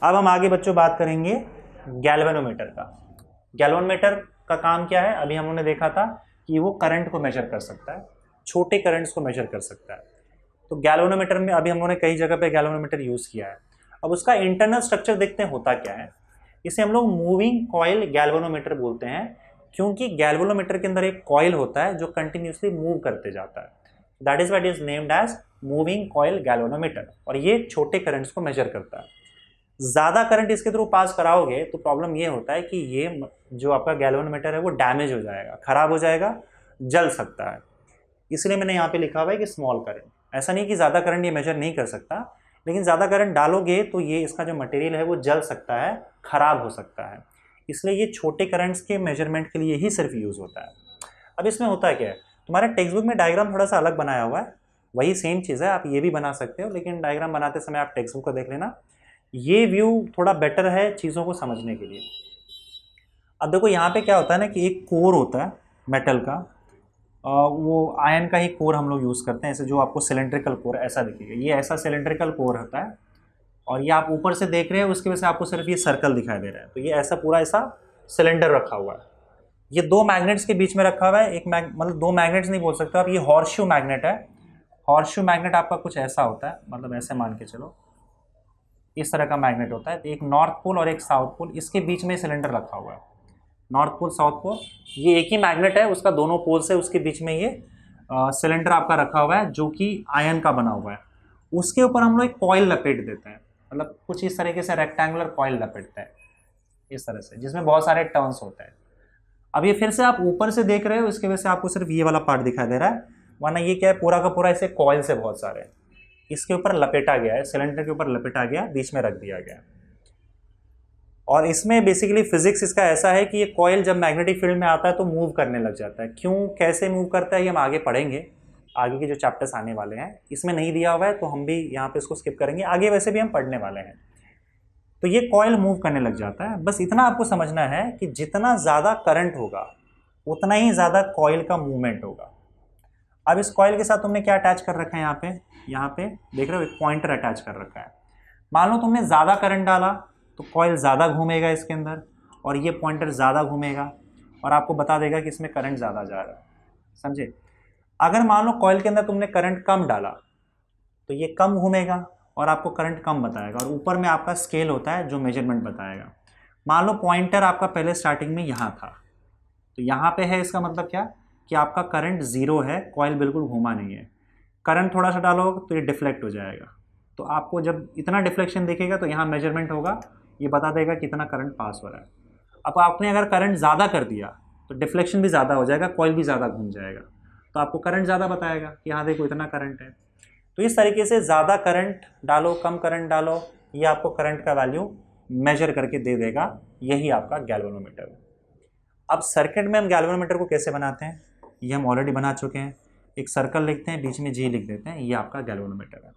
अब हम आगे बच्चों बात करेंगे गैल्वेनोमीटर का। गैल्वेनोमीटर का काम क्या है? अभी हमने देखा था कि वो करंट को मेजर कर सकता है, छोटे करंट्स को मेजर कर सकता है। तो गैल्वेनोमीटर में अभी हम लोगों ने कई जगह पे गैल्वेनोमीटर यूज किया है। अब उसका इंटरनल स्ट्रक्चर देखते हैं होता क्या है। इसे हम लोग मूविंग कॉइल गैल्वेनोमीटर बोलते हैं, क्योंकि गैल्वेनोमीटर के अंदर एक कॉइल होता है जो कंटिन्यूसली मूव करते जाता है। That is what is named as moving coil galvanometer, और ये छोटे करंट्स को मेजर करता है। ज्यादा करंट इसके थ्रू पास कराओगे तो प्रॉब्लम ये होता है कि ये जो आपका गैल्वेनोमीटर है वो डैमेज हो जाएगा, खराब हो जाएगा, जल सकता है। इसलिए मैंने यहाँ पे लिखा हुआ है कि स्मॉल करंट। ऐसा नहीं कि ज़्यादा करंट ये मेजर नहीं कर सकता, लेकिन ज़्यादा करंट डालोगे तो ये इसका जो मटेरियल है वो जल सकता है, खराब हो सकता है। इसलिए ये छोटे करंट्स के मेजरमेंट के लिए ही सिर्फ यूज़ होता है। अब इसमें होता क्या है, तुम्हारे टेक्स्ट बुक में डायग्राम थोड़ा सा अलग बनाया हुआ है, वही सेम चीज़ है, आप ये भी बना सकते हो, लेकिन डायग्राम बनाते समय आप टेक्स्ट बुक को देख लेना। ये व्यू थोड़ा बेटर है चीज़ों को समझने के लिए। अब देखो यहाँ पे क्या होता है ना कि एक कोर होता है मेटल का, वो आयन का ही कोर हम लोग यूज़ करते हैं। ऐसे जो आपको सिलेंड्रिकल कोर ऐसा दिखेगा, ये ऐसा सिलेंड्रिकल कोर होता है, और ये आप ऊपर से देख रहे हैं उसकी वजह से आपको सिर्फ ये सर्कल दिखाई दे रहा है। तो ये ऐसा पूरा ऐसा सिलेंडर रखा हुआ है, ये दो मैग्नेट्स के बीच में रखा हुआ है। मतलब दो मैग्नेट्स नहीं बोल सकते आप, ये हॉर्सशू मैग्नेट है। हॉर्सशू मैग्नेट आपका कुछ ऐसा होता है, मतलब ऐसे मान के चलो इस तरह का मैग्नेट होता है। तो एक नॉर्थ पोल और एक साउथ पोल, इसके बीच में सिलेंडर रखा हुआ है। नॉर्थ पोल साउथ पोल, ये एक ही मैग्नेट है, उसका दोनों पोल से उसके बीच में ये सिलेंडर आपका रखा हुआ है जो कि आयन का बना हुआ है। उसके ऊपर हम लोग एक कॉइल लपेट देते हैं, मतलब कुछ इस तरीके से रेक्टेंगुलर कॉइल लपेटते हैं इस तरह से, जिसमें बहुत सारे टर्न्स होते हैं। अब ये फिर से आप ऊपर से देख रहे हो, इसकी वजह से आपको सिर्फ ये वाला पार्ट दिखाई दे रहा है, वरना ये क्या है पूरा का पूरा ऐसे कॉइल से बहुत सारे इसके ऊपर लपेटा गया है, सिलेंडर के ऊपर लपेटा गया, बीच में रख दिया गया। और इसमें बेसिकली फिजिक्स इसका ऐसा है कि ये कॉइल जब मैग्नेटिक फील्ड में आता है तो मूव करने लग जाता है। क्यों, कैसे मूव करता है ये हम आगे पढ़ेंगे, आगे के जो चैप्टर्स आने वाले हैं। इसमें नहीं दिया हुआ है तो हम भी यहाँ पे इसको स्किप करेंगे, आगे वैसे भी हम पढ़ने वाले हैं। तो ये कॉइल मूव करने लग जाता है। बस इतना आपको समझना है कि जितना ज़्यादा करंट होगा उतना ही ज़्यादा कॉइल का मूवमेंट होगा। अब इस कॉइल के साथ तुमने क्या अटैच कर रखा है, यहाँ पे देख रहे हो एक पॉइंटर अटैच कर रखा है। मान लो तुमने ज़्यादा करंट डाला तो कॉइल ज़्यादा घूमेगा इसके अंदर, और ये पॉइंटर ज़्यादा घूमेगा और आपको बता देगा कि इसमें करंट ज़्यादा जा रहा है, समझे। अगर मान लो कॉइल के अंदर तुमने करंट कम डाला तो ये कम घूमेगा और आपको करंट कम बताएगा, और ऊपर में आपका स्केल होता है जो मेजरमेंट बताएगा। मान लो पॉइंटर आपका पहले स्टार्टिंग में यहाँ था, तो यहाँ पे है, इसका मतलब क्या कि आपका करंट ज़ीरो है, कॉइल बिल्कुल घूमा नहीं है। करंट थोड़ा सा डालोगे तो ये डिफ्लेक्ट हो जाएगा, तो आपको जब इतना डिफ्लेक्शन दिखेगा तो यहाँ मेजरमेंट होगा, ये बता देगा कितना करंट पास हो रहा है। अब आपने अगर करंट ज़्यादा कर दिया तो डिफ्लेक्शन भी ज़्यादा हो जाएगा, कॉइल भी ज़्यादा घूम जाएगा, तो आपको करंट ज़्यादा बताएगा कि यहाँ देखो इतना करंट है। तो इस तरीके से ज़्यादा करंट डालो, कम करंट डालो, ये आपको करंट का वैल्यू मेजर करके दे देगा। यही आपका गैल्वेनोमीटर है। अब सर्किट में हम गैल्वेनोमीटर को कैसे बनाते हैं ये हम ऑलरेडी बना चुके हैं। एक सर्कल लिखते हैं, बीच में जी लिख देते हैं, ये आपका गैल्वेनोमीटर है।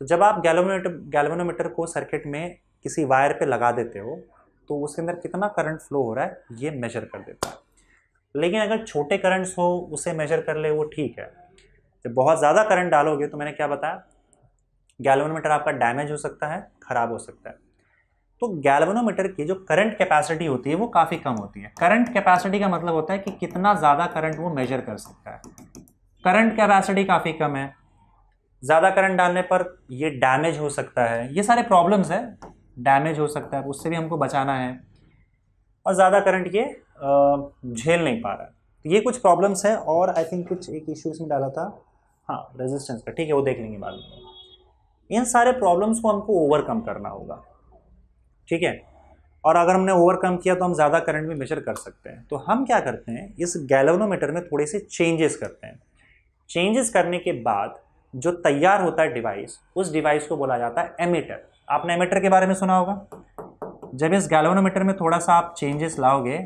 तो जब आप गैल्वेनोमीटर को सर्किट में किसी वायर पे लगा देते हो तो उसके अंदर कितना करंट फ्लो हो रहा है ये मेजर कर देता है। लेकिन अगर छोटे करंट्स हो उसे मेजर कर ले वो ठीक है। जब बहुत ज़्यादा करंट डालोगे तो मैंने क्या बताया, गैल्वेनोमीटर आपका डैमेज हो सकता है, खराब हो सकता है। तो गैल्वेनोमीटर की जो करंट कैपेसिटी होती है वो काफ़ी कम होती है। करंट कैपेसिटी का मतलब होता है कि कितना ज़्यादा करंट वो मेजर कर सकता है। करंट कैपेसिटी काफ़ी कम है, ज़्यादा करंट डालने पर ये डैमेज हो सकता है, ये सारे प्रॉब्लम्स है, डैमेज हो सकता है, उससे भी हमको बचाना है। और ज़्यादा करंट ये झेल नहीं पा रहा है, तो ये कुछ प्रॉब्लम्स है। और आई थिंक कुछ एक इशू इसमें डाला था, हाँ रेजिस्टेंस का, ठीक है वो देख लेंगे बाद में। इन सारे प्रॉब्लम्स को हमको ओवरकम करना होगा, ठीक है। और अगर हमने ओवरकम किया तो हम ज़्यादा करंट भी मेजर कर सकते हैं। तो हम क्या करते हैं, इस गैल्वेनोमीटर में थोड़े से चेंजेस करते हैं। चेंजेस करने के बाद जो तैयार होता है डिवाइस, उस डिवाइस को बोला जाता है एमीटर। आपने एमीटर के बारे में सुना होगा। जब इस गैल्वेनोमीटर में थोड़ा सा आप चेंजेस लाओगे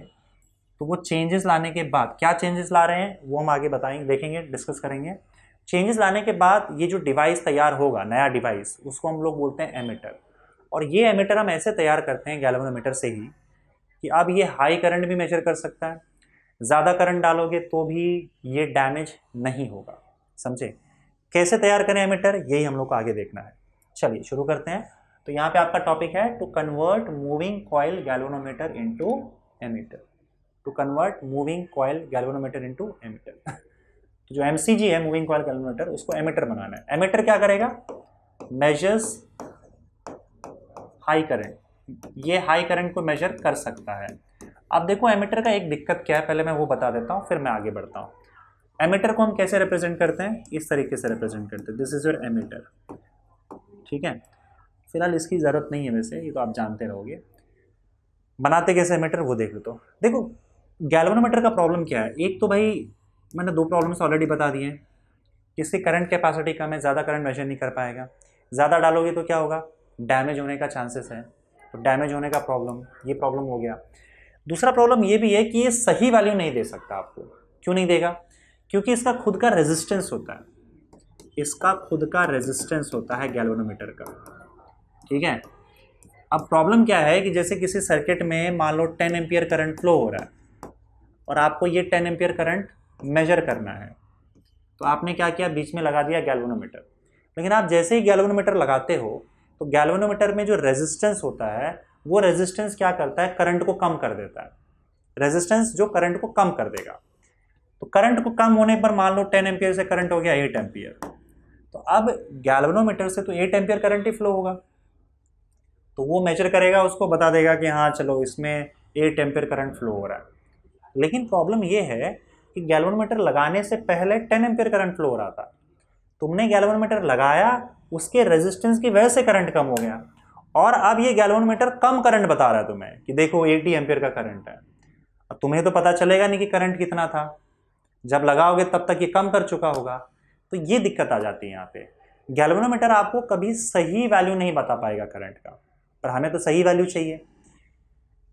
तो वो चेंजेस लाने के बाद, क्या चेंजेस ला रहे हैं वो हम आगे बताएंगे, देखेंगे, डिस्कस करेंगे। चेंजेस लाने के बाद ये जो डिवाइस तैयार होगा, नया डिवाइस, उसको हम लोग बोलते हैं एमीटर। और ये एमीटर हम ऐसे तैयार करते हैं गैल्वेनोमीटर से ही कि अब ये हाई करंट भी मेजर कर सकता है, ज़्यादा करंट डालोगे तो भी ये डैमेज नहीं होगा, समझे। कैसे तैयार करें एमीटर, यही हम लोग को आगे देखना है। चलिए शुरू करते हैं। तो यहाँ पे आपका टॉपिक है to convert moving coil galvanometer into ammeter, to convert moving coil galvanometer into ammeter. तो जो एमसीजी है मूविंग कॉइल गैल्वेनोमीटर, उसको एमीटर बनाना है। एमीटर क्या करेगा, मेजर्स हाई करंट, ये हाई करंट को मेजर कर सकता है। अब देखो एमीटर का एक दिक्कत क्या है, पहले मैं वो बता देता हूँ फिर मैं आगे बढ़ता हूँ। एमीटर को हम कैसे रिप्रेजेंट करते हैं, इस तरीके से रिप्रेजेंट करते हैं, दिस इज योर एमीटर, ठीक है। फिलहाल इसकी ज़रूरत नहीं है वैसे, ये तो आप जानते रहोगे। बनाते कैसे एमीटर वो देख लो। तो देखो गैल्वेनोमीटर का प्रॉब्लम क्या है, एक तो भाई मैंने दो प्रॉब्लम्स ऑलरेडी बता दिए हैं, इसकी करंट कैपेसिटी कम है, ज़्यादा करंट मेजर नहीं कर पाएगा, ज़्यादा डालोगे तो क्या होगा, डैमेज होने का चांसेस है, तो डैमेज होने का प्रॉब्लम, ये प्रॉब्लम हो गया। दूसरा प्रॉब्लम ये भी है कि ये सही वैल्यू नहीं दे सकता आपको। क्यों नहीं देगा, क्योंकि इसका खुद का रेजिस्टेंस होता है, इसका खुद का रेजिस्टेंस होता है गैल्वेनोमीटर का, ठीक है। अब प्रॉब्लम क्या है कि जैसे किसी सर्किट में मान लो 10 एम्पियर करंट फ्लो हो रहा है और आपको ये 10 एम्पियर करंट मेजर करना है, तो आपने क्या किया, बीच में लगा दिया गैल्वेनोमीटर। लेकिन आप जैसे ही गैल्वेनोमीटर लगाते हो तो गैल्वेनोमीटर में जो रेजिस्टेंस होता है वो रेजिस्टेंस क्या करता है, करंट को कम कर देता है, रेजिस्टेंस जो करंट को कम कर देगा। तो करंट को कम होने पर मान लो 10 एम्पियर से करंट हो गया 8 एम्पियर, तो अब गैल्वेनोमीटर से तो 8 एम्पियर करंट ही फ्लो होगा, तो वो मेजर करेगा, उसको बता देगा कि हाँ चलो इसमें 8 एम्पियर करंट फ्लो हो रहा है। लेकिन प्रॉब्लम ये है कि गैल्वेनोमीटर लगाने से पहले 10 एम्पियर करंट फ्लो हो रहा था, तुमने गैल्वेनोमीटर लगाया, उसके रेजिस्टेंस की वजह से करंट कम हो गया, और अब ये गैल्वेनोमीटर कम करंट बता रहा है तुम्हें कि देखो 80 एम्पियर का करंट है। अब तुम्हें तो पता चलेगा नहीं कि करंट कितना था, जब लगाओगे तब तक ये कम कर चुका होगा। तो ये दिक्कत आ जाती है यहाँ पे, गैल्वेनोमीटर आपको कभी सही वैल्यू नहीं बता पाएगा करंट का, पर हमें तो सही वैल्यू चाहिए।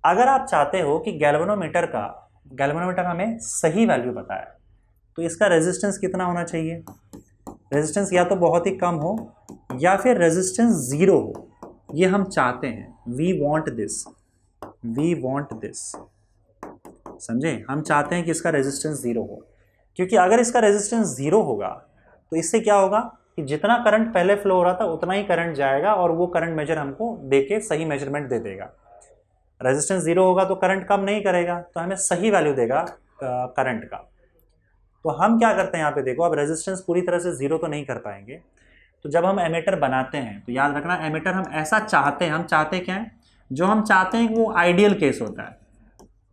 अगर आप चाहते हो कि गैल्वेनोमीटर हमें सही वैल्यू बताए, तो इसका रेजिस्टेंस कितना होना चाहिए, रेजिस्टेंस या तो बहुत ही कम हो या फिर रेजिस्टेंस जीरो हो, ये हम चाहते हैं। वी वॉन्ट दिस, समझे, हम चाहते हैं कि इसका रेजिस्टेंस जीरो हो, क्योंकि अगर इसका रेजिस्टेंस जीरो होगा तो इससे क्या होगा कि जितना करंट पहले फ्लो हो रहा था उतना ही करंट जाएगा, और वो करंट मेजर हमको देके सही मेजरमेंट दे देगा। रेजिस्टेंस जीरो होगा तो करंट कम नहीं करेगा, तो हमें सही वैल्यू देगा करंट का। तो हम क्या करते हैं यहाँ पे देखो, अब रेजिस्टेंस पूरी तरह से जीरो तो नहीं कर पाएंगे, तो जब हम एमीटर बनाते हैं तो याद रखना एमीटर हम ऐसा चाहते हैं, हम चाहते क्या है, जो हम चाहते हैं वो आइडियल केस होता है।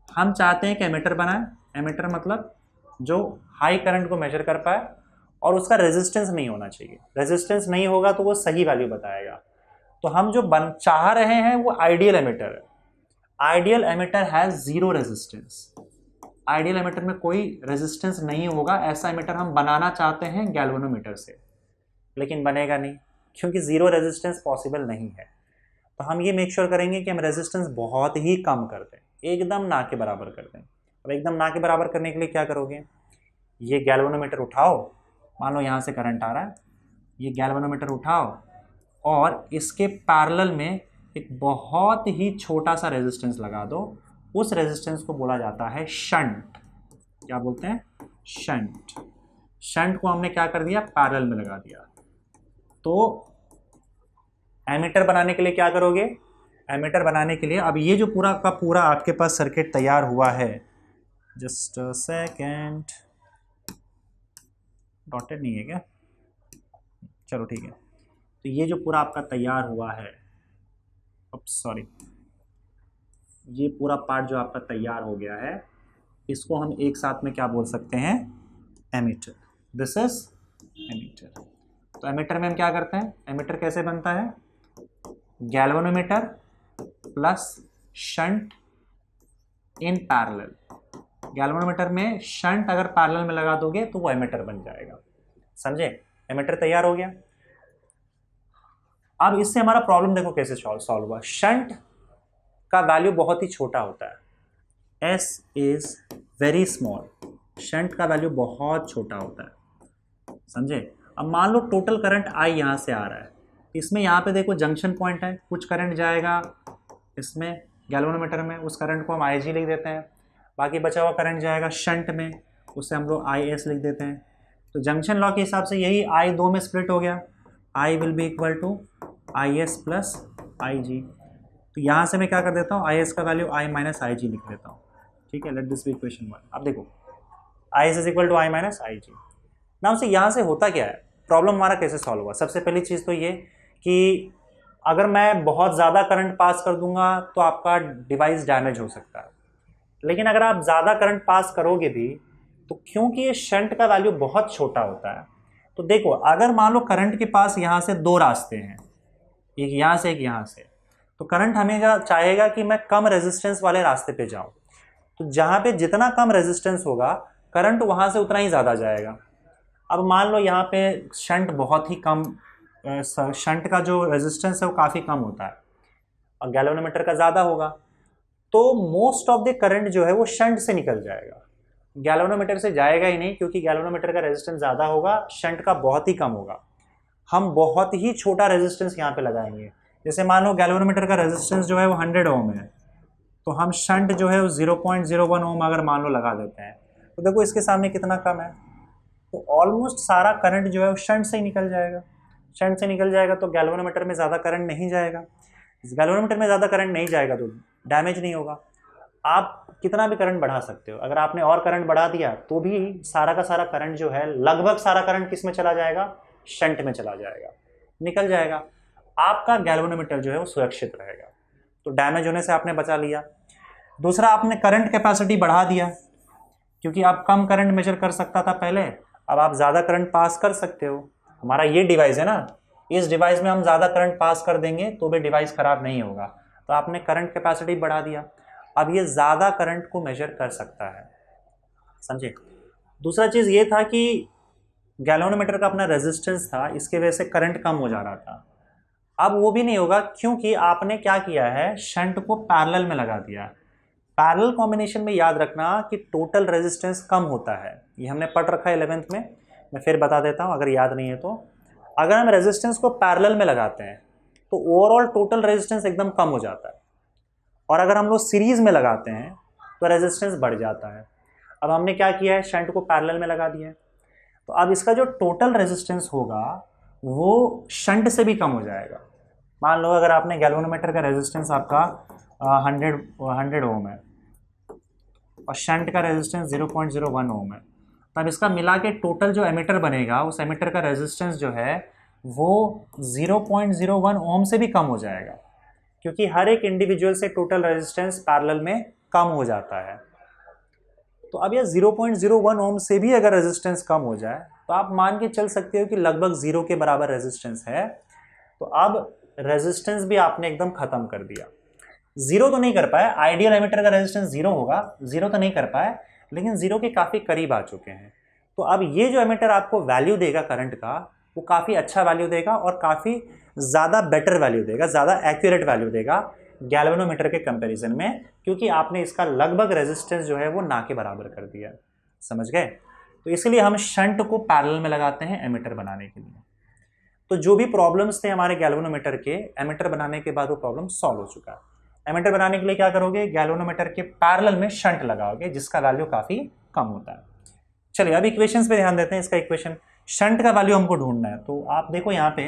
हम चाहते हैं कि एमीटर बनाए, एमीटर मतलब जो हाई करंट को मेजर कर पाए और उसका रेजिस्टेंस नहीं होना चाहिए, रेजिस्टेंस नहीं होगा तो वो सही वैल्यू बताएगा। तो हम जो चाह रहे हैं वो आइडियल एमीटर है। Ideal ammeter has zero resistance, ideal ammeter में कोई रेजिस्टेंस नहीं होगा, ऐसा एमीटर हम बनाना चाहते हैं गैल्वेनोमीटर से, लेकिन बनेगा नहीं क्योंकि जीरो रेजिस्टेंस पॉसिबल नहीं है। तो हम ये मेक श्योर करेंगे कि हम रेजिस्टेंस बहुत ही कम कर दें, एकदम ना के बराबर कर दें। अब एकदम ना के बराबर करने के लिए क्या करोगे, ये गैल्वेनोमीटर उठाओ, मान लो यहाँ से करंट आ रहा है, ये गैल्वेनोमीटर उठाओ और इसके पैरेलल में एक बहुत ही छोटा सा रेजिस्टेंस लगा दो, उस रेजिस्टेंस को बोला जाता है शंट। क्या बोलते हैं, शंट। शंट को हमने क्या कर दिया, पैरेलल में लगा दिया। तो एमीटर बनाने के लिए क्या करोगे, एमीटर बनाने के लिए अब ये जो पूरा का पूरा आपके पास सर्किट तैयार हुआ है, जस्ट अ सेकेंड, डॉटेड नहीं है क्या, चलो ठीक है। तो ये जो पूरा आपका तैयार हुआ है, सॉरी, ये पूरा पार्ट जो आपका तैयार हो गया है, इसको हम एक साथ में क्या बोल सकते हैं, एमीटर। This is ammeter. तो एमीटर में हम क्या करते हैं, एमीटर कैसे बनता है, galvanometer plus shunt in parallel. Galvanometer में शंट अगर पैरेलल में लगा दोगे तो वो एमीटर बन जाएगा, समझे। एमीटर तैयार हो गया। अब इससे हमारा प्रॉब्लम देखो कैसे सॉल्व हुआ। शंट का वैल्यू बहुत ही छोटा होता है, S is very small, shunt का वैल्यू बहुत छोटा होता है, समझे। अब मान लो टोटल करंट I यहाँ से आ रहा है, इसमें यहाँ पे देखो जंक्शन पॉइंट है, कुछ करंट जाएगा इसमें गैल्वेनोमीटर में, उस करंट को हम IG लिख देते हैं, बाकी बचा हुआ करंट जाएगा शंट में, उससे हम लोग IS लिख देते हैं। तो जंक्शन लॉ के हिसाब से यही I दो में स्प्लिट हो गया, I will be equal to IS plus I G. तो यहाँ से मैं क्या कर देता हूँ, आई एस का value I minus I G लिख देता हूँ। ठीक है, लेट दिस बी इक्वेशन 1। अब देखो I S is equal to I minus I G. Now से यहाँ से होता क्या है, प्रॉब्लम हमारा कैसे सॉल्व हुआ। सबसे पहली चीज़ तो ये कि अगर मैं बहुत ज़्यादा करंट पास कर दूंगा तो आपका डिवाइस डैमेज हो सकता है, लेकिन अगर आप ज़्यादा करंट पास करोगे भी तो क्योंकि ये शंट का वैल्यू बहुत छोटा होता है, तो देखो अगर मान लो करंट के पास यहाँ से दो रास्ते हैं, एक यहाँ से एक यहाँ से, तो करंट हमेशा चाहेगा कि मैं कम रेजिस्टेंस वाले रास्ते पे जाऊँ। तो जहाँ पे जितना कम रेजिस्टेंस होगा करंट वहाँ से उतना ही ज़्यादा जाएगा। अब मान लो यहाँ पे शंट बहुत ही कम, शंट का जो रेजिस्टेंस है वो काफ़ी कम होता है और गैल्वेनोमीटर का ज़्यादा होगा, तो मोस्ट ऑफ द करंट जो है वो शंट से निकल जाएगा, गैल्वेनोमीटर से जाएगा ही नहीं, क्योंकि गैल्वेनोमीटर का रेजिस्टेंस ज़्यादा होगा, शंट का बहुत ही कम होगा। हम बहुत ही छोटा रेजिस्टेंस यहाँ पे लगाएंगे, जैसे मान लो गैल्वेनोमीटर का रेजिस्टेंस जो है वो 100 ओम है, तो हम शंट जो है वो 0.01 ओम अगर मान लो लगा देते हैं, तो देखो इसके सामने कितना कम है, तो ऑलमोस्ट सारा करंट जो है वो शंट से ही निकल जाएगा। शंट से निकल जाएगा तो गैल्वेनोमीटर में ज़्यादा करंट नहीं जाएगा, गैल्वेनोमीटर में ज़्यादा करंट नहीं जाएगा तो डैमेज नहीं होगा। आप कितना भी करंट बढ़ा सकते हो, अगर आपने और करंट बढ़ा दिया तो भी सारा का सारा करंट जो है, लगभग सारा करंट किस में चला जाएगा, शंट में चला जाएगा, निकल जाएगा। आपका गैल्वेनोमीटर जो है वो सुरक्षित रहेगा, तो डैमेज होने से आपने बचा लिया। दूसरा, आपने करंट कैपेसिटी बढ़ा दिया, क्योंकि आप कम करंट मेजर कर सकता था पहले, अब आप ज़्यादा करंट पास कर सकते हो। हमारा ये डिवाइस है ना, इस डिवाइस में हम ज़्यादा करंट पास कर देंगे तो भी डिवाइस ख़राब नहीं होगा, तो आपने करंट कैपेसिटी बढ़ा दिया, अब ये ज़्यादा करंट को मेजर कर सकता है, समझे। दूसरा चीज़ ये था कि गैल्वेनोमीटर का अपना रेजिस्टेंस था, इसके वजह से करंट कम हो जा रहा था, अब वो भी नहीं होगा, क्योंकि आपने क्या किया है, शंट को पैरेलल में लगा दिया। पैरेलल कॉम्बिनेशन में याद रखना कि टोटल रेजिस्टेंस कम होता है, ये हमने पढ़ रखा है 11th में, मैं फिर बता देता हूँ अगर याद नहीं है तो। अगर हम रेजिस्टेंस को पैरेलल में लगाते हैं तो ओवरऑल टोटल रेजिस्टेंस एकदम कम हो जाता है, और अगर हम लोग सीरीज में लगाते हैं तो रेजिस्टेंस बढ़ जाता है। अब हमने क्या किया है, शंट को पैरेलल में लगा दिया है, तो अब इसका जो टोटल रेजिस्टेंस होगा वो शंट से भी कम हो जाएगा। मान लो अगर आपने गैल्वेनोमीटर का रेजिस्टेंस आपका 100 ओम है और शंट का रेजिस्टेंस 0.01 ओम है, तब इसका मिला के टोटल जो एमीटर बनेगा, उस एमीटर का रेजिस्टेंस जो है वो 0.01 ओम से भी कम हो जाएगा, क्योंकि हर एक इंडिविजुअल से टोटल रेजिस्टेंस पैरेलल में कम हो जाता है। तो अब यह 0.01 ओम से भी अगर रेजिस्टेंस कम हो जाए तो आप मान के चल सकते हो कि लगभग 0 के बराबर रेजिस्टेंस है, तो अब रेजिस्टेंस भी आपने एकदम खत्म कर दिया। 0 तो नहीं कर पाए, आइडियल एमीटर का रेजिस्टेंस 0 होगा, 0 तो नहीं कर पाए, लेकिन 0 के काफ़ी करीब आ चुके हैं। तो अब ये जो एमीटर आपको वैल्यू देगा करंट का, वो काफ़ी अच्छा वैल्यू देगा और काफ़ी ज़्यादा बेटर वैल्यू देगा, ज़्यादा एक्यूरेट वैल्यू देगा गैल्वेनोमीटर के कंपैरिजन में, क्योंकि आपने इसका लगभग रेजिस्टेंस जो है वो ना के बराबर कर दिया। समझ गए। तो इसलिए हम शंट को पैरेलल में लगाते हैं एमीटर बनाने के लिए। तो जो भी प्रॉब्लम्स थे हमारे गैल्वेनोमीटर के, एमीटर बनाने के बाद वो प्रॉब्लम सॉल्व हो चुका है। एमीटर बनाने के लिए क्या करोगे, गैल्वेनोमीटर के पैरेलल में शंट लगाओगे, जिसका वैल्यू काफ़ी कम होता है। चलिए अब इक्वेशंस पे ध्यान देते हैं। इसका इक्वेशन, शंट का वैल्यू हमको ढूंढना है, तो आप देखो यहाँ पे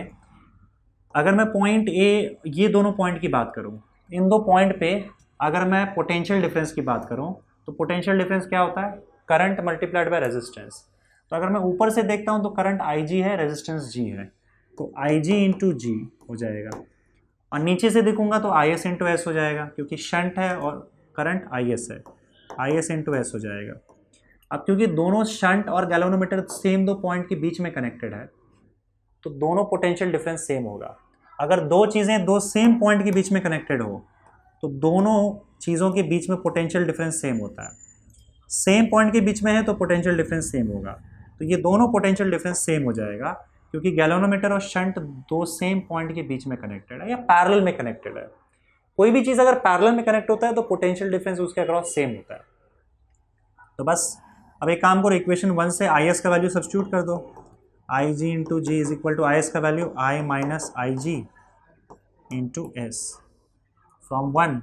अगर मैं पॉइंट ए, ये दोनों पॉइंट की बात करूँ, इन दो पॉइंट पे अगर मैं पोटेंशियल डिफरेंस की बात करूँ, तो पोटेंशियल डिफरेंस क्या होता है, करंट मल्टीप्लाइड बाय रेजिस्टेंस। तो अगर मैं ऊपर से देखता हूँ तो करंट आई जी है, रेजिस्टेंस जी है, तो आई जी इंटू जी हो जाएगा, और नीचे से देखूंगा तो आई एस इंटू एस हो जाएगा, क्योंकि शंट है और करंट आई एस है, आई एस इंटू एस हो जाएगा। अब क्योंकि दोनों शंट और गैल्वेनोमीटर सेम दो पॉइंट के बीच में कनेक्टेड है, तो दोनों पोटेंशियल डिफरेंस सेम होगा। अगर दो चीज़ें दो सेम पॉइंट के बीच में कनेक्टेड हो तो दोनों चीज़ों के बीच में पोटेंशियल डिफरेंस सेम होता है। सेम पॉइंट के बीच में है तो पोटेंशियल डिफरेंस सेम होगा, तो ये दोनों पोटेंशियल डिफरेंस सेम हो जाएगा, क्योंकि गैल्वेनोमीटर और शंट दो सेम पॉइंट के बीच में कनेक्टेड है या पैरेलल में कनेक्टेड है। कोई भी चीज़ अगर पैरेलल में कनेक्ट होता है तो पोटेंशियल डिफरेंस उसके अक्रॉस सेम होता है। तो बस अब एक काम करो, इक्वेशन 1 से आई एस का वैल्यू सब्स्टिट्यूट कर दो, I ji into ji is equal to I S का value I minus I ji into S from one.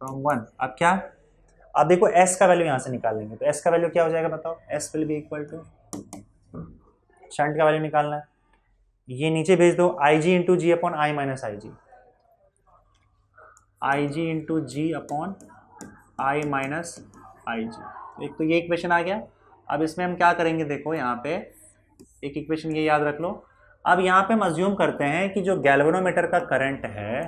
अब क्या, अब देखो एस का वैल्यू यहाँ से निकाल लेंगे, तो एस का वैल्यू क्या हो जाएगा बताओ, S will be equal to, shunt का वैल्यू निकालना है, ये नीचे भेज दो, I ji into G upon I minus I G, I ji into G upon I minus I G. एक तो ये इक्वेशन आ गया। अब इसमें हम क्या करेंगे, देखो यहाँ पे एक इक्वेशन ये याद रख लो। अब यहाँ पे हम अज्यूम करते हैं कि जो गैल्वेनोमीटर का करंट है,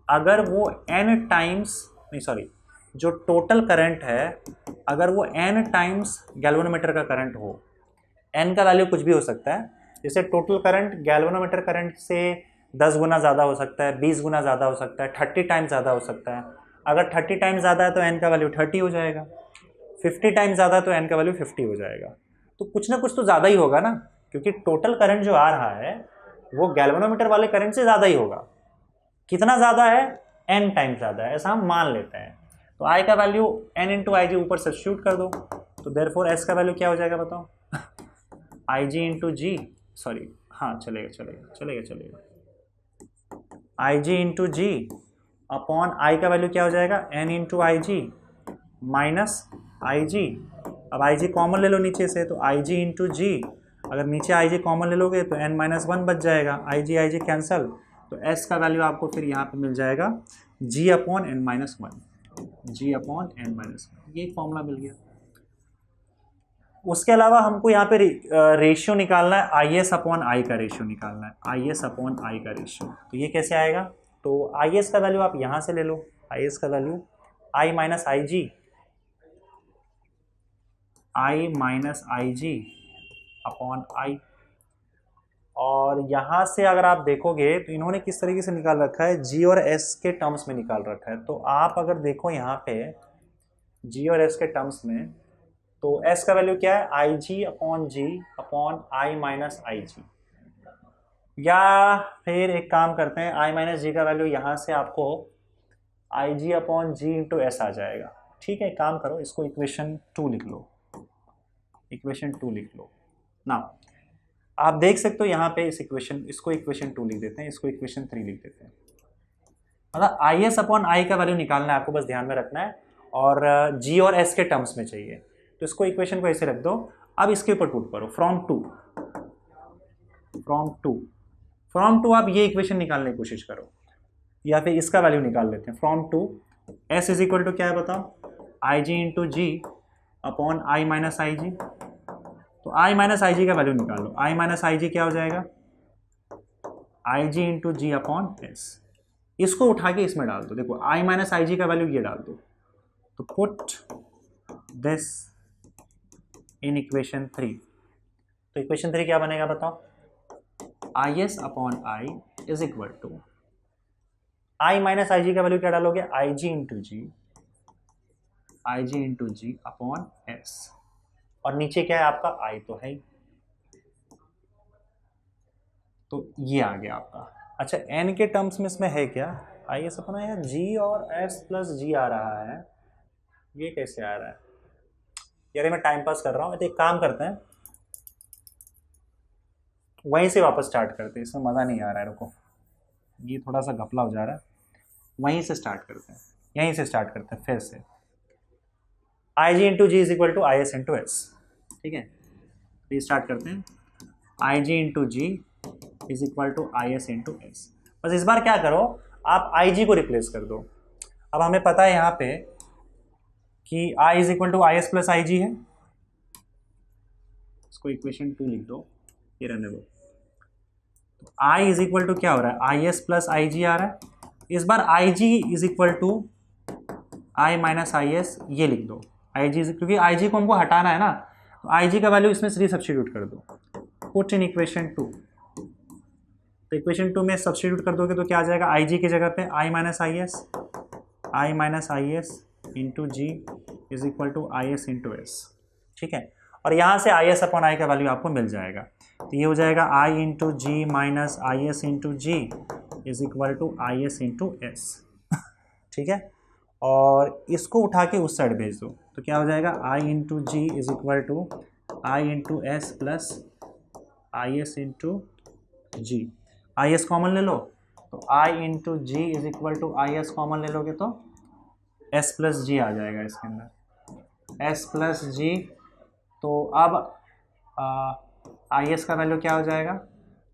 अगर वो n टाइम्स, नहीं सॉरी, जो टोटल करंट है अगर वो n टाइम्स गैल्वेनोमीटर का करंट हो, n का वैल्यू कुछ भी हो सकता है, जैसे टोटल करंट गैल्वेनोमीटर करंट से 10 गुना ज़्यादा हो सकता है, 20 गुना ज़्यादा हो सकता है, 30 टाइम्स ज़्यादा हो सकता है। अगर 30 टाइम्स ज़्यादा है तो n का वैल्यू 30 हो जाएगा, 50 टाइम्स ज़्यादा तो n का वैल्यू 50 हो जाएगा। तो कुछ ना कुछ तो ज़्यादा ही होगा ना, क्योंकि टोटल करंट जो आ रहा है वो गैल्वेनोमीटर वाले करंट से ज़्यादा ही होगा। कितना ज़्यादा है, n टाइम्स ज़्यादा है, ऐसा हम मान लेते हैं। तो i का वैल्यू n इंटू आई जी ऊपर सब्स्टिट्यूट कर दो, तो देयरफॉर s का वैल्यू क्या हो जाएगा बताओ, I ji into ji, sorry हाँ चलेगा चलेगा चलेगा चलेगा, आई जी इंटू जी अपॉन आई का वैल्यू क्या हो जाएगा, n into I G minus I जी। अब आई जी कॉमन ले लो नीचे से, तो आई जी इंटू जी, अगर नीचे आई जी कॉमन ले लोगे तो n माइनस वन बच जाएगा, आई जी कैंसल, तो s का वैल्यू आपको फिर यहाँ पे मिल जाएगा g upon n minus one, G upon n minus one, ये एक फॉर्मूला मिल गया। उसके अलावा हमको यहाँ पे रेशियो निकालना है, आई एस अपॉन आई का रेशियो निकालना है, आई एस अपॉन आई का रेशियो। तो ये कैसे आएगा, तो आई एस का वैल्यू आप यहाँ से ले लो, आई एस का value I minus I G, I minus I G upon I. और यहाँ से अगर आप देखोगे तो इन्होंने किस तरीके से निकाल रखा है, जी और एस के टर्म्स में निकाल रखा है। तो आप अगर देखो यहाँ पे जी और एस के टर्म्स में, तो s का वैल्यू क्या है, I G upon G upon I minus I G, या फिर एक काम करते हैं, आई माइनस जी का वैल्यू यहाँ से आपको आई जी अपॉन जी इंटू एस आ जाएगा। ठीक है, काम करो, इसको इक्वेशन 2 लिख लो, इक्वेशन 2 लिख लो ना। आप देख सकते हो यहाँ पे इस इक्वेशन, इसको इक्वेशन 2 लिख देते हैं, इसको इक्वेशन 3 लिख देते हैं। मतलब आई एस अपॉन आई का वैल्यू निकालना है आपको, बस ध्यान में रखना है, और जी और एस के टर्म्स में चाहिए। तो इसको इक्वेशन को ऐसे रख दो। अब इसके ऊपर पुट करो from two, from two, from two आप ये इक्वेशन निकालने की कोशिश करो, या फिर इसका वैल्यू निकाल लेते हैं। From two S is equal to क्या है बताओ, I ji into G upon I minus I G. तो आई माइनस आई जी का वैल्यू निकाल लो, आई माइनस आई जी क्या हो जाएगा, I ji into G upon S. इसको उठा के इसमें डाल दो, देखो आई माइनस आई जी का वैल्यू ये डाल दो, तो पुट दिस इन इक्वेशन 3। तो इक्वेशन 3 क्या बनेगा बताओ, I S upon I is equal to, I minus I G का वैल्यू क्या डालोगे, I ji into G, I ji into G upon S, और नीचे क्या है आपका, आई तो है ही, तो ये आ गया आपका। अच्छा एन के टर्म्स में इसमें है क्या, आई एस अपॉन आई, जी और एस प्लस जी आ रहा है, ये कैसे आ रहा है यार, मैं टाइम पास कर रहा हूँ। तो एक काम करते हैं, वहीं से वापस स्टार्ट करते हैं, इसमें मज़ा नहीं आ रहा है, रुको ये थोड़ा सा घपला हो जा रहा है, वहीं से स्टार्ट करते हैं, यहीं से स्टार्ट करते हैं फिर से। I ji into ji is equal to I S into S, ठीक है, ये स्टार्ट करते हैं, आई जी into ji is equal to I S into एस। बस इस बार क्या करो, आप आई जी को रिप्लेस कर दो। अब हमें पता है यहाँ पे कि I is equal to I S plus I G है, इसको इक्वेशन 2 लिख दो, ये रहने दो। तो आई इज इक्वल टू क्या हो रहा है, आई एस प्लस आई जी आ रहा है, इस बार I G is equal to I minus I S, ये लिख दो, आई जी, क्योंकि आई जी को हमको हटाना है ना, तो आई जी का वैल्यू इसमें से सब्स्टिट्यूट कर दो, पुट इन इक्वेशन 2। तो इक्वेशन 2 में सब्स्टिट्यूट कर दोगे तो क्या आ जाएगा, आई जी की जगह पे I minus I S into ji is equal to I S into S, ठीक है। और यहाँ से आई एस अपॉन आई का वैल्यू आपको मिल जाएगा, तो ये हो जाएगा I into G minus I S into ji is equal to I S into S, ठीक है। और इसको उठा के उस साइड भेज दो, तो क्या हो जाएगा, I into ji is equal to I into S plus I S into G. I S common ले लो, तो I into ji is equal to I S common ले लोगे तो एस प्लस जी आ जाएगा इसके अंदर, एस प्लस जी। तो अब आई एस का वैल्यू क्या हो जाएगा,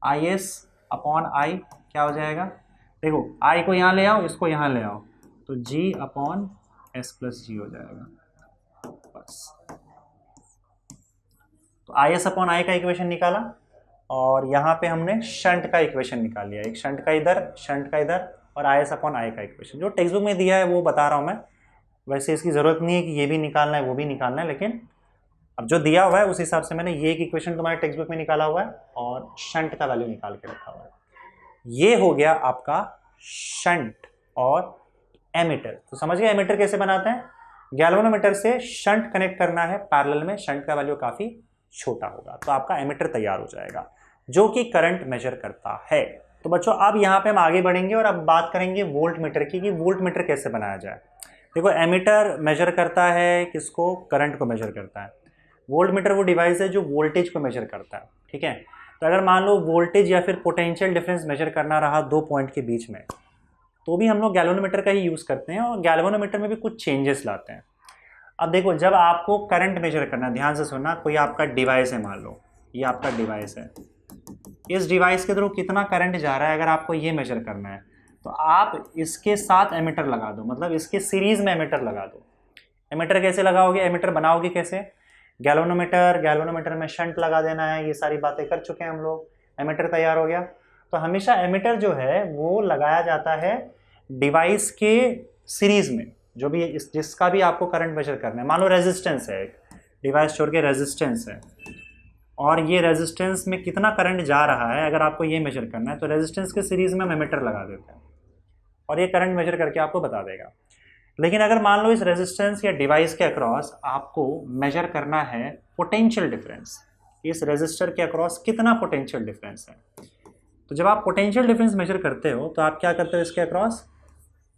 IS अपॉन I क्या हो जाएगा, देखो I को यहाँ ले आओ, इसको यहाँ ले आओ, तो G अपॉन S प्लस जी हो जाएगा बस। तो IS अपॉन I का इक्वेशन निकाला और यहाँ पे हमने शंट का इक्वेशन निकाल लिया, एक शंट का इधर, शंट का इधर, और IS अपॉन I का इक्वेशन जो टेक्स्ट बुक में दिया है वो बता रहा हूँ मैं। वैसे इसकी ज़रूरत नहीं है कि ये भी निकालना है वो भी निकालना है, लेकिन अब जो दिया हुआ है उस हिसाब से मैंने ये एक इक्वेशन तुम्हारे टेक्स्ट बुक में निकाला हुआ है और शंट का वैल्यू निकाल के रखा हुआ है। ये हो गया आपका शंट और एमीटर। तो समझ गए एमीटर कैसे बनाते हैं, गैल्वेनोमीटर से शंट कनेक्ट करना है पैरेलल में, शंट का वैल्यू काफ़ी छोटा होगा तो आपका एमीटर तैयार हो जाएगा जो कि करंट मेजर करता है। तो बच्चों अब यहाँ पे हम आगे बढ़ेंगे और अब बात करेंगे वोल्ट मीटर की कि वोल्ट मीटर कैसे बनाया जाए। देखो एमीटर मेजर करता है किसको, करंट को मेजर करता है। वोल्ट मीटर वो डिवाइस है जो वोल्टेज को मेजर करता है, ठीक है। तो अगर मान लो वोल्टेज या फिर पोटेंशियल डिफरेंस मेजर करना रहा दो पॉइंट के बीच में, तो भी हम लोग गैल्वेनोमीटर का ही यूज़ करते हैं और गैल्वेनोमीटर में भी कुछ चेंजेस लाते हैं। अब देखो जब आपको करंट मेजर करना, ध्यान से सुनना, कोई आपका डिवाइस है, मान लो ये आपका डिवाइस है, इस डिवाइस के थ्रू कितना करंट जा रहा है अगर आपको ये मेजर करना है तो आप इसके साथ एमीटर लगा दो, मतलब इसके सीरीज में एमीटर लगा दो। एमीटर कैसे लगाओगे, एमीटर बनाओगे कैसे, गैल्वेनोमीटर में शंट लगा देना है, ये सारी बातें कर चुके हैं हम लोग, एमीटर तैयार हो गया। तो हमेशा एमीटर जो है वो लगाया जाता है डिवाइस के सीरीज में, जो भी जिसका भी आपको करंट मेजर करना है। मान लो रेजिस्टेंस है, एक डिवाइस छोड़ के रेजिस्टेंस है और ये रेजिस्टेंस में कितना करंट जा रहा है अगर आपको ये मेजर करना है तो रेजिस्टेंस के सीरीज में हम एमीटर लगा देते हैं और ये करंट मेजर करके आपको बता देगा। लेकिन अगर मान लो इस रेजिस्टेंस या डिवाइस के अक्रॉस आपको मेजर करना है पोटेंशियल डिफरेंस, इस रेजिस्टर के अक्रॉस कितना पोटेंशियल डिफरेंस है, तो जब आप पोटेंशियल डिफरेंस मेजर करते हो तो आप क्या करते हो, इसके अक्रॉस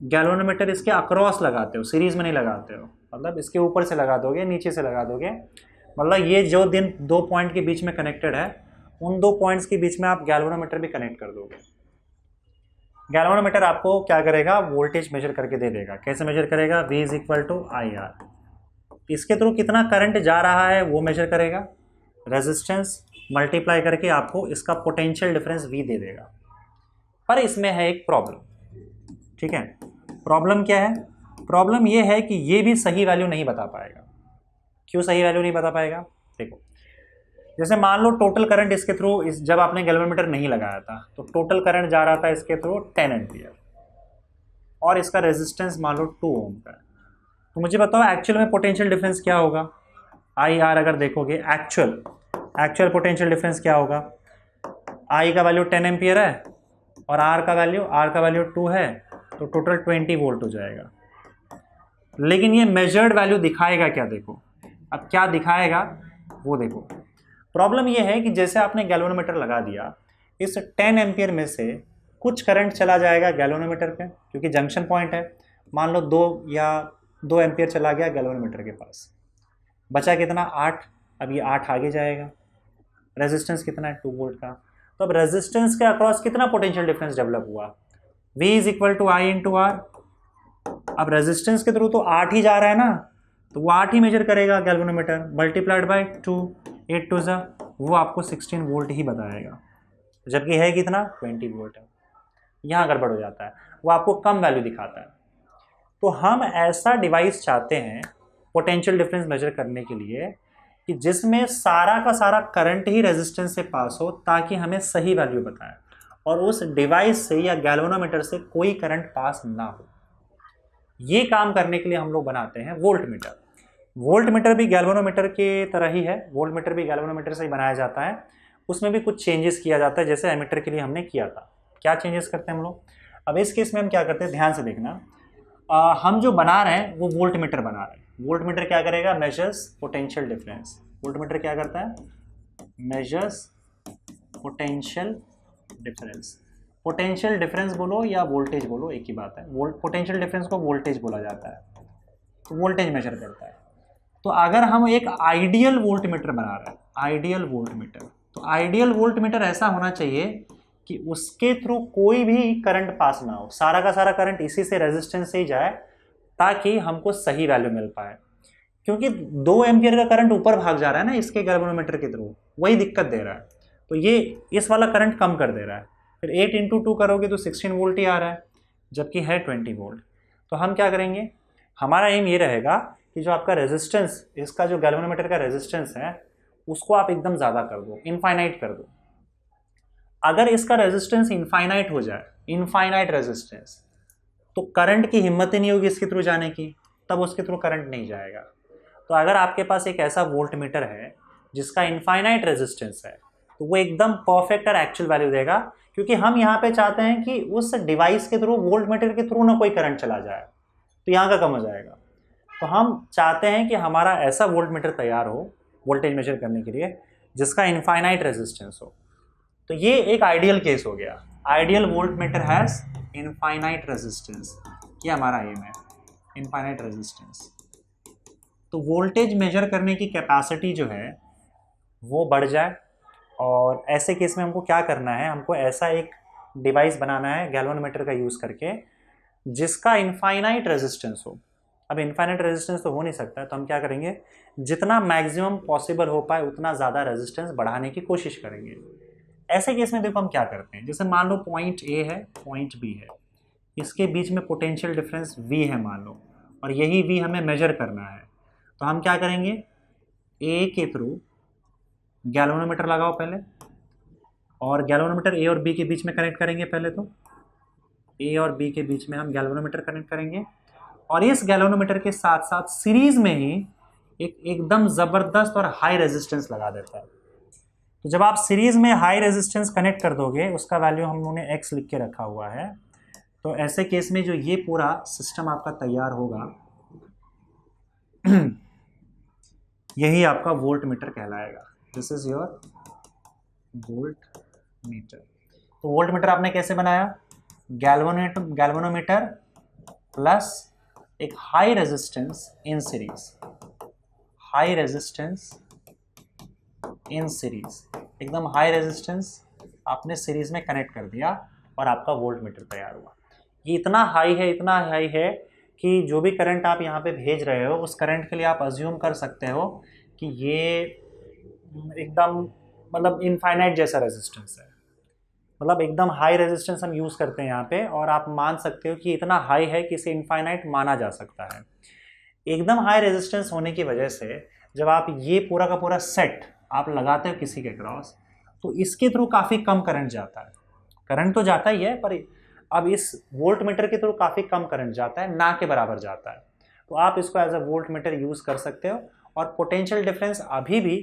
गैल्वेनोमीटर इसके अक्रॉस लगाते हो, सीरीज में नहीं लगाते हो, मतलब इसके ऊपर से लगा दोगे, नीचे से लगा दोगे, मतलब ये जो दो पॉइंट के बीच में कनेक्टेड है उन दो पॉइंट्स के बीच में आप गैल्वेनोमीटर भी कनेक्ट कर दोगे। गैल्वेनोमीटर आपको क्या करेगा, वोल्टेज मेजर करके दे देगा। कैसे मेजर करेगा, V is equal to IR, इसके थ्रू कितना करंट जा रहा है वो मेजर करेगा, रेजिस्टेंस मल्टीप्लाई करके आपको इसका पोटेंशियल डिफरेंस V दे देगा। पर इसमें है एक प्रॉब्लम, ठीक है। प्रॉब्लम क्या है, प्रॉब्लम ये है कि ये भी सही वैल्यू नहीं बता पाएगा। क्यों सही वैल्यू नहीं बता पाएगा, देखो जैसे मान लो टोटल करंट इसके थ्रू जब आपने गैल्वेनोमीटर नहीं लगाया था तो टोटल करंट जा रहा था इसके थ्रू 10 एम्पियर और इसका रेजिस्टेंस मान लो 2 ओम का है। तो मुझे बताओ एक्चुअल में पोटेंशियल डिफरेंस क्या होगा, IR अगर देखोगे एक्चुअल पोटेंशियल डिफरेंस क्या होगा, I का वैल्यू 10 एम्पियर है और R का वैल्यू 2 है तो टोटल 20 वोल्ट हो जाएगा। लेकिन ये मेजर्ड वैल्यू दिखाएगा क्या, देखो अब क्या दिखाएगा वो देखो। प्रॉब्लम ये है कि जैसे आपने गैल्वेनोमीटर लगा दिया, इस 10 एम्पियर में से कुछ करंट चला जाएगा गैल्वेनोमीटर पे क्योंकि जंक्शन पॉइंट है, मान लो 2 एम्पियर चला गया गैल्वेनोमीटर के पास, बचा कितना 8, अब ये 8 आगे जाएगा, रेजिस्टेंस कितना है 2 वोल्ट का। तो अब रेजिस्टेंस के अक्रॉस कितना पोटेंशियल डिफरेंस डेवलप हुआ, V is equal to I into R. अब रेजिस्टेंस के थ्रू तो 8 ही जा रहा है ना, तो वो 8 ही मेजर करेगा गैल्वेनोमीटर, मल्टीप्लाइड बाई 2, 8 टू ज़ा, वो आपको 16 वोल्ट ही बताएगा, जबकि है कितना 20 वोल्ट है। यहाँ गड़बड़ हो जाता है, वो आपको कम वैल्यू दिखाता है। तो हम ऐसा डिवाइस चाहते हैं पोटेंशियल डिफरेंस मेजर करने के लिए कि जिसमें सारा का सारा करंट ही रेजिस्टेंस से पास हो ताकि हमें सही वैल्यू बताए और उस डिवाइस से या गैल्वेनोमीटर से कोई करंट पास ना हो। ये काम करने के लिए हम लोग बनाते हैं वोल्ट मीटर। वोल्ट मीटर भी गैल्वेनोमीटर के तरह ही है, वोल्ट मीटर भी गैल्वेनोमीटर से ही बनाया जाता है, उसमें भी कुछ चेंजेस किया जाता है जैसे एमीटर के लिए हमने किया था। क्या चेंजेस करते हैं हम लोग, अब इस केस में हम क्या करते हैं, ध्यान से देखना, हम जो बना रहे हैं वो वोल्ट मीटर बना रहे हैं। वोल्ट मीटर क्या करेगा, measures potential difference. Volt meter क्या करता है, measures potential difference. Potential difference बोलो या वोल्टेज बोलो एक ही बात है, पोटेंशियल डिफरेंस को वोल्टेज बोला जाता है, तो वोल्टेज मेजर करता है। तो अगर हम एक आइडियल वोल्ट मीटर बना रहे हैं, आइडियल वोल्ट मीटर, तो आइडियल वोल्ट मीटर ऐसा होना चाहिए कि उसके थ्रू कोई भी करंट पास ना हो, सारा का सारा करंट इसी से रेजिस्टेंस से ही जाए ताकि हमको सही वैल्यू मिल पाए। क्योंकि 2 एम्पियर का करंट ऊपर भाग जा रहा है ना इसके गैल्वेनोमीटर के थ्रू, वही दिक्कत दे रहा है। तो ये इस वाला करंट कम कर दे रहा है। फिर 8 इंटू 2 करोगे तो 16 वोल्ट ही आ रहा है, जबकि है 20 वोल्ट। तो हम क्या करेंगे, हमारा एम ये रहेगा कि जो आपका रेजिस्टेंस, इसका जो गैल्वेनोमीटर का रेजिस्टेंस है उसको आप एकदम ज़्यादा कर दो, इनफाइनाइट कर दो। अगर इसका रेजिस्टेंस इनफाइनाइट हो जाए, इनफाइनाइट रेजिस्टेंस, तो करंट की हिम्मत ही नहीं होगी इसके थ्रू जाने की, तब उसके थ्रू करंट नहीं जाएगा। तो अगर आपके पास एक ऐसा वोल्ट मीटर है जिसका इनफाइनाइट रेजिस्टेंस है, तो वो एकदम परफेक्ट और एक्चुअल वैल्यू देगा, क्योंकि हम यहाँ पे चाहते हैं कि उस डिवाइस के थ्रू, वोल्ट मीटर के थ्रू ना कोई करंट चला जाए, तो यहाँ का कम हो जाएगा। तो हम चाहते हैं कि हमारा ऐसा वोल्ट मीटर तैयार हो वोल्टेज मेजर करने के लिए जिसका इनफाइनाइट रेजिस्टेंस हो। तो ये एक आइडियल केस हो गया, ideal volt meter has infinite resistance, ये हमारा एम है, इनफाइनाइट रेजिस्टेंस। तो वोल्टेज मेजर करने की कैपेसिटी जो है वो बढ़ जाए, और ऐसे केस में हमको क्या करना है, हमको ऐसा एक डिवाइस बनाना है गैल्वेनोमीटर का यूज़ करके जिसका इनफाइनाइट रेजिस्टेंस हो। अब इनफाइनाइट रेजिस्टेंस तो हो नहीं सकता, तो हम क्या करेंगे, जितना मैक्सिमम पॉसिबल हो पाए उतना ज़्यादा रेजिस्टेंस बढ़ाने की कोशिश करेंगे। ऐसे केस में देखो हम क्या करते हैं, जैसे मान लो पॉइंट ए है, पॉइंट बी है, इसके बीच में पोटेंशियल डिफरेंस V है मान लो, और यही V हमें मेजर करना है। तो हम क्या करेंगे, ए के थ्रू गैल्वेनोमीटर लगाओ पहले, और गैल्वेनोमीटर ए और बी के बीच में कनेक्ट करेंगे। पहले तो ए और बी के बीच में हम गैल्वेनोमीटर कनेक्ट करेंगे, और इस गैल्वेनोमीटर के साथ साथ सीरीज में ही एक एकदम ज़बरदस्त और हाई रेजिस्टेंस लगा देता है। तो जब आप सीरीज में हाई रेजिस्टेंस कनेक्ट कर दोगे, उसका वैल्यू हम लोगों ने x लिख के रखा हुआ है, तो ऐसे केस में जो ये पूरा सिस्टम आपका तैयार होगा यही आपका वोल्ट मीटर कहलाएगा। This is your volt meter. तो वोल्ट मीटर आपने कैसे बनाया, गैल्वेनोमीटर प्लस एक high resistance in series, high resistance in series, एकदम हाई रेजिस्टेंस आपने सीरीज में कनेक्ट कर दिया और आपका वोल्ट मीटर तैयार हुआ। ये इतना हाई है, इतना हाई है कि जो भी करंट आप यहाँ पे भेज रहे हो उस करंट के लिए आप अज्यूम कर सकते हो कि ये एकदम मतलब इनफाइनाइट जैसा रेजिस्टेंस है, मतलब एकदम हाई रेजिस्टेंस हम यूज़ करते हैं यहाँ पे, और आप मान सकते हो कि इतना हाई है कि इसे इनफाइनाइट माना जा सकता है। एकदम हाई रेजिस्टेंस होने की वजह से जब आप ये पूरा का पूरा सेट आप लगाते हो किसी के क्रॉस, तो इसके थ्रू काफ़ी कम करंट जाता है। करंट तो जाता ही है, पर अब इस वोल्ट मीटर के थ्रू काफ़ी कम करंट जाता है, ना के बराबर जाता है। तो आप इसको as a volt meter use कर सकते हो, और पोटेंशियल डिफरेंस अभी भी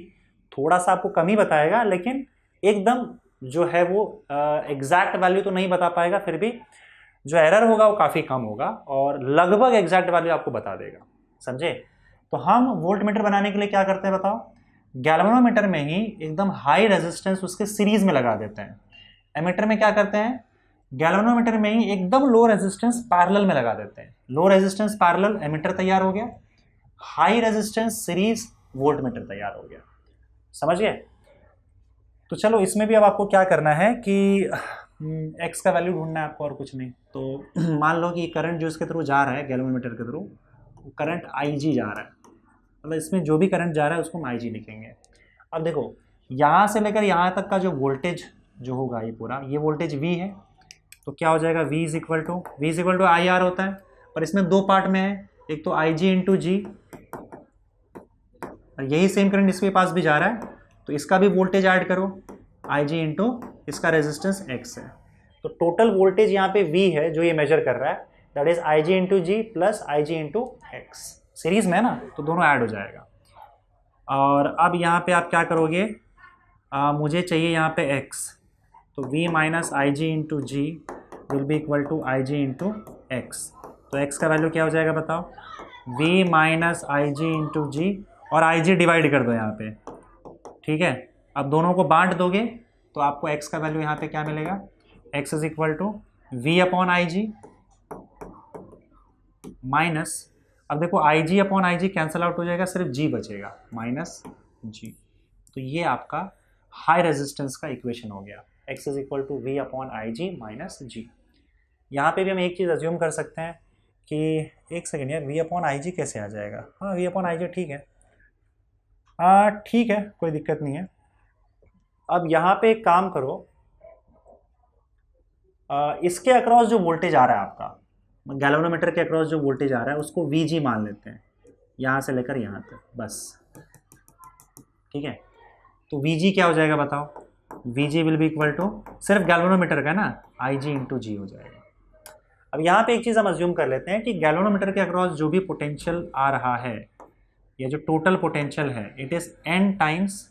थोड़ा सा आपको कम ही बताएगा, लेकिन एकदम जो है वो एग्जैक्ट वैल्यू तो नहीं बता पाएगा, फिर भी जो एरर होगा वो काफ़ी कम होगा और लगभग एग्जैक्ट वैल्यू आपको बता देगा। समझे? तो हम वोल्ट मीटर बनाने के लिए क्या करते हैं बताओ, गैल्वेनोमीटर में ही एकदम हाई रेजिस्टेंस उसके सीरीज में लगा देते हैं। एमीटर में क्या करते हैं, गैल्वेनोमीटर में ही एकदम लो रेजिस्टेंस पैरेलल में लगा देते हैं। लो रेजिस्टेंस पैरेलल एमीटर तैयार हो गया, high resistance series volt meter तैयार हो गया। समझ गए? तो चलो इसमें भी अब आपको क्या करना है कि एक्स का वैल्यू ढूंढना है आपको, और कुछ नहीं। तो मान लो कि करंट जो इसके थ्रू जा रहा है गैल्वेनोमीटर के थ्रू, करंट IG जा रहा है, मतलब इसमें जो भी करंट जा रहा है उसको हम IG लिखेंगे। अब देखो यहाँ से लेकर यहाँ तक का जो वोल्टेज जो होगा ये पूरा, ये वोल्टेज V है, तो क्या हो जाएगा V is equal to IR होता है, पर इसमें दो पार्ट में है, एक तो IG इंटू जी, और यही सेम करंट इसके पास भी जा रहा है, तो इसका भी वोल्टेज ऐड करो, IG इंटू इसका रेजिस्टेंस X है। तो टोटल वोल्टेज यहाँ पे V है जो ये मेजर कर रहा है, that is IG into G plus IG into X, series में है ना, तो दोनों ऐड हो जाएगा। और अब यहाँ पे आप क्या करोगे, मुझे चाहिए यहाँ पे X, तो V minus IG into G will be equal to IG into X. तो X का वैल्यू क्या हो जाएगा बताओ, V minus IG into G, और IG डिवाइड कर दो यहाँ पे, ठीक है। अब दोनों को बांट दोगे तो आपको X का वैल्यू यहाँ पे क्या मिलेगा, X is equal to V upon IG minus, अब देखो IG upon IG cancel out हो जाएगा, सिर्फ G बचेगा माइनस G। तो ये आपका हाई रेजिस्टेंस का इक्वेशन हो गया, X is equal to V upon IG minus G। यहाँ पे भी हम एक चीज़ अज्यूम कर सकते हैं कि एक सेकेंड यार, V अपॉन IG कैसे आ जाएगा, हाँ V अपॉन IG ठीक है, हाँ ठीक है, कोई दिक्कत नहीं है। अब यहाँ पे एक काम करो, इसके अक्रॉस जो वोल्टेज आ रहा है आपका, गैल्वेनोमीटर के अक्रॉस जो वोल्टेज आ रहा है उसको VG मान लेते हैं, यहाँ से लेकर यहाँ तक बस, ठीक है। तो VG क्या हो जाएगा बताओ, VG will be equal to, सिर्फ गैल्वेनोमीटर का ना, IG इंटू जी हो जाएगा। अब यहाँ पे एक चीज़ हम अज्यूम कर लेते हैं कि गैल्वेनोमीटर के अक्रॉस जो भी पोटेंशियल आ रहा है, ये जो टोटल पोटेंशियल है, it is n times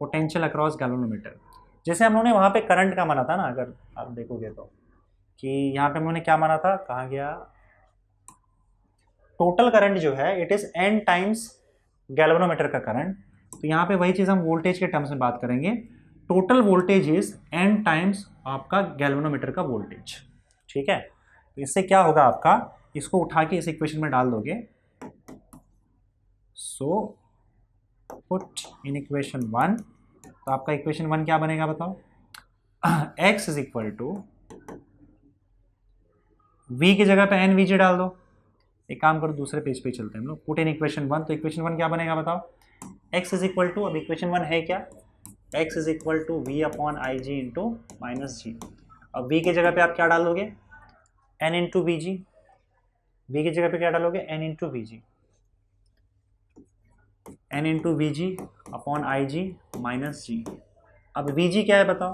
potential across galvanometer. जैसे हम लोगों ने वहाँ पे करंट का माना था ना, अगर आप देखोगे तो, कि यहाँ पे हम लोगों ने क्या माना था, कहाँ गया, टोटल करंट जो है it is n times galvanometer का करंट। तो यहाँ पे वही चीज़ हम वोल्टेज के टर्म्स में बात करेंगे, total voltage is n times आपका गैल्वेनोमीटर का वोल्टेज, ठीक है। तो इससे क्या होगा आपका, इसको उठा के इस इक्वेशन में डाल दोगे, सो पुट इन इक्वेशन 1, तो आपका इक्वेशन 1 क्या बनेगा बताओ, x is equal to, v की जगह पे NVG डाल दो। एक काम करो, दूसरे पेज पे चलते हैं हम लोग, पुट इन इक्वेशन 1, तो इक्वेशन 1 क्या बनेगा बताओ, x इज इक्वल टू, अब इक्वेशन 1 है क्या, x is equal to v upon I ji into minus G. अब v की जगह पे आप क्या डालोगे, n into V G, v की जगह पे क्या डालोगे, n into V G, n into V G upon I G minus G. अब वी जी क्या है बताओ,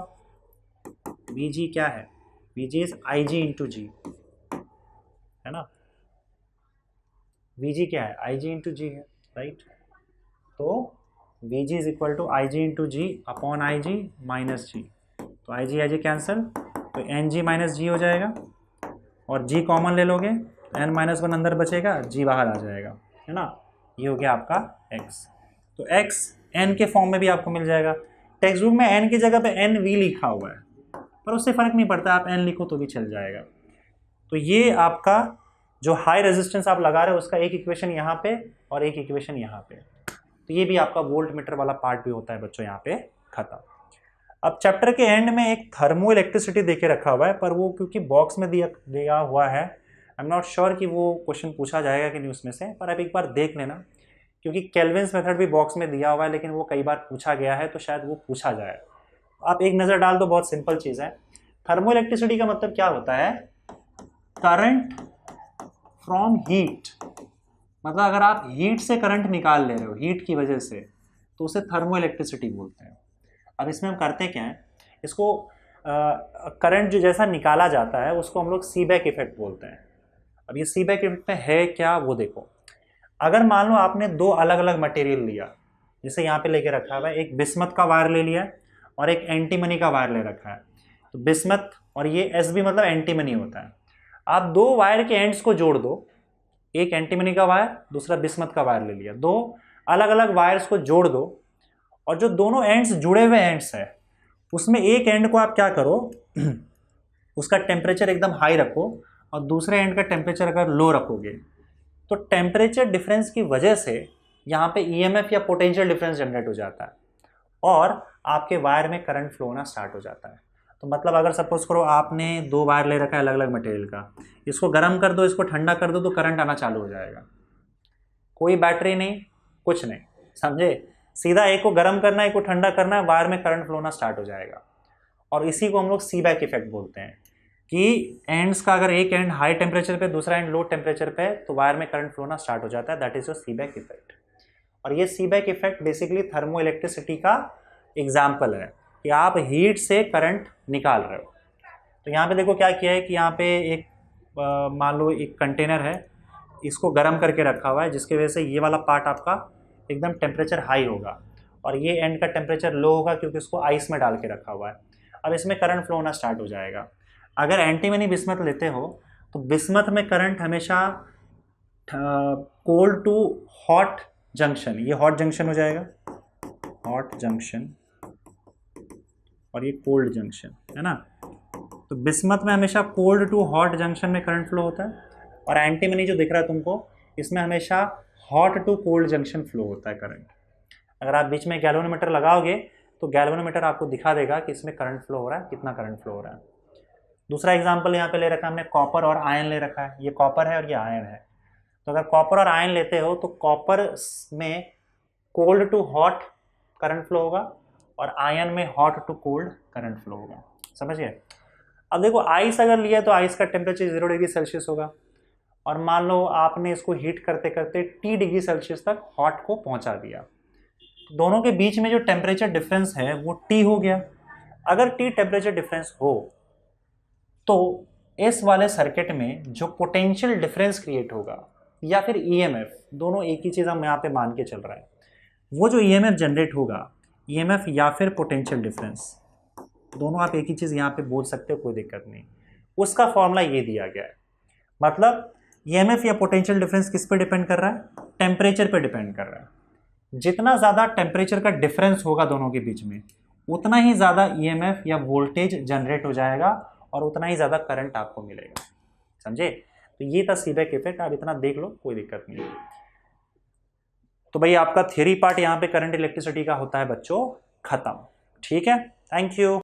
वी जी क्या है, V G is I ji into G, है ना, वी जी क्या है, आई जी इंटू जी है, राइट। तो V G is equal to I ji into G upon I G minus G, तो आई जी कैंसिल, तो N G minus G हो जाएगा, और जी कॉमन ले लोगे, एन माइनस 1 अंदर बचेगा, जी बाहर आ जाएगा, है ना, ये हो गया आपका x। तो x n के फॉर्म में भी आपको मिल जाएगा, टेक्स्ट बुक में n की जगह पे एन वी लिखा हुआ है, पर उससे फ़र्क नहीं पड़ता, आप n लिखो तो भी चल जाएगा। तो ये आपका जो हाई रेजिस्टेंस आप लगा रहे हो उसका एक इक्वेशन यहाँ पे और एक इक्वेशन यहाँ पे, तो ये भी आपका वोल्ट मीटर वाला पार्ट भी होता है बच्चों, यहाँ पे खत्म। अब चैप्टर के एंड में एक थर्मो इलेक्ट्रिसिटी देके रखा हुआ है, पर वो क्योंकि बॉक्स में दिया हुआ है, आई एम नॉट श्योर कि वो क्वेश्चन पूछा जाएगा कि नहीं उसमें से, पर आप एक बार देख लेना, क्योंकि केल्विन्स मेथड भी बॉक्स में दिया हुआ है, लेकिन वो कई बार पूछा गया है, तो शायद वो पूछा जाए, आप एक नज़र डाल दो, बहुत सिंपल चीज़ है। थर्मो इलेक्ट्रिसिटी का मतलब क्या होता है, करंट फ्रॉम हीट, मतलब अगर आप हीट से करंट निकाल ले रहे हो, हीट की वजह से, तो उसे थर्मो इलेक्ट्रिसिटी बोलते हैं। अब इसमें हम करते क्या है, इसको करंट जो जैसा निकाला जाता है उसको हम लोग सीबैक इफेक्ट बोलते हैं। अब ये सीबैक इफेक्ट में है क्या वो देखो, अगर मान लो आपने दो अलग अलग मटेरियल लिया, जैसे यहाँ पे लेके रखा हुआ है, एक बिस्मथ का वायर ले लिया और एक एंटीमनी का वायर ले रखा है, तो बिस्मथ और ये एसबी मतलब एंटीमनी होता है, आप दो वायर के एंड्स को जोड़ दो, एक एंटीमनी का वायर दूसरा बिस्मथ का वायर ले लिया, दो अलग अलग वायर्स को जोड़ दो, और जो दोनों एंड्स जुड़े हुए एंड्स है उसमें एक एंड को आप क्या करो उसका टेम्परेचर एकदम हाई रखो और दूसरे एंड का टेम्परेचर अगर लो रखोगे, तो टेम्परेचर डिफरेंस की वजह से यहाँ पे ईएमएफ या पोटेंशियल डिफरेंस जनरेट हो जाता है और आपके वायर में करंट फ्लो होना स्टार्ट हो जाता है। तो मतलब अगर सपोज करो आपने दो वायर ले रखा है अलग अलग मटेरियल का, इसको गर्म कर दो, इसको ठंडा कर दो, तो करंट आना चालू हो जाएगा, कोई बैटरी नहीं, कुछ नहीं, समझे, सीधा एक को गर्म करना है एक को ठंडा करना है, वायर में करंट फ्लो होना स्टार्ट हो जाएगा। और इसी को हम लोग सीबैक इफेक्ट बोलते हैं, कि एंड्स का अगर एक एंड हाई टेम्परेचर पे दूसरा एंड लो टेम्परेचर पे, तो वायर में करंट फ्लो होना स्टार्ट हो जाता है, दैट इज योर सीबैक इफेक्ट। और ये सीबैक इफेक्ट बेसिकली थर्मो इलेक्ट्रिसिटी का एग्जाम्पल है, कि आप हीट से करंट निकाल रहे हो। तो यहाँ पे देखो क्या किया है कि यहाँ पे एक मान लो एक कंटेनर है, इसको गर्म करके रखा हुआ है, जिसकी वजह से ये वाला पार्ट आपका एकदम टेम्परेचर हाई होगा और ये एंड का टेम्परेचर लो होगा, क्योंकि इसको आइस में डाल के रखा हुआ है। अब इसमें करंट फ्लो होना स्टार्ट हो जाएगा। अगर एंटीमनी बिस्मथ लेते हो तो बिस्मथ में करंट हमेशा कोल्ड टू हॉट जंक्शन, ये हॉट जंक्शन हो जाएगा, हॉट जंक्शन, और ये कोल्ड जंक्शन है ना। तो बिस्मथ में हमेशा कोल्ड टू हॉट जंक्शन में करंट फ्लो होता है, और एंटीमनी जो दिख रहा है तुमको इसमें हमेशा hot to cold junction flow होता है करंट। अगर आप बीच में गैल्वेनोमीटर लगाओगे तो गैल्वेनोमीटर आपको दिखा देगा कि इसमें करंट फ्लो हो रहा है, कितना करंट फ्लो हो रहा है। दूसरा एग्जांपल यहाँ पे ले रखा है हमने, कॉपर और आयरन ले रखा है, ये कॉपर है और ये आयरन है। तो अगर कॉपर और आयरन लेते हो तो कॉपर में cold to hot current flow होगा और आयन में hot to cold current flow होगा। समझ गए? अब देखो आइस अगर लिया तो आइस का टेम्परेचर 0 डिग्री सेल्सियस होगा, और मान लो आपने इसको हीट करते करते T डिग्री सेल्सियस तक हॉट को पहुंचा दिया, दोनों के बीच में जो टेम्परेचर डिफरेंस है वो T हो गया। अगर T टेम्परेचर डिफरेंस हो तो इस वाले सर्किट में जो पोटेंशियल डिफरेंस क्रिएट होगा या फिर EMF, दोनों एक ही चीज़ हम यहाँ पे मान के चल रहा है, वो जो EMF जनरेट होगा, EMF या फिर पोटेंशियल डिफरेंस, दोनों आप एक ही चीज़ यहाँ पे बोल सकते हो, कोई दिक्कत नहीं। उसका फॉर्मूला ये दिया गया है। मतलब EMF या पोटेंशियल डिफरेंस किस पे डिपेंड कर रहा है? टेम्परेचर पे डिपेंड कर रहा है। जितना ज़्यादा टेम्परेचर का डिफरेंस होगा दोनों के बीच में, उतना ही ज़्यादा EMF या वोल्टेज जनरेट हो जाएगा और उतना ही ज़्यादा करंट आपको मिलेगा। समझे? तो ये था सीबेक इफेक्ट, आप इतना देख लो, कोई दिक्कत नहीं है। तो भाई आपका थ्योरी पार्ट यहाँ पे करंट इलेक्ट्रिसिटी का होता है बच्चों खत्म। ठीक है, थैंक यू।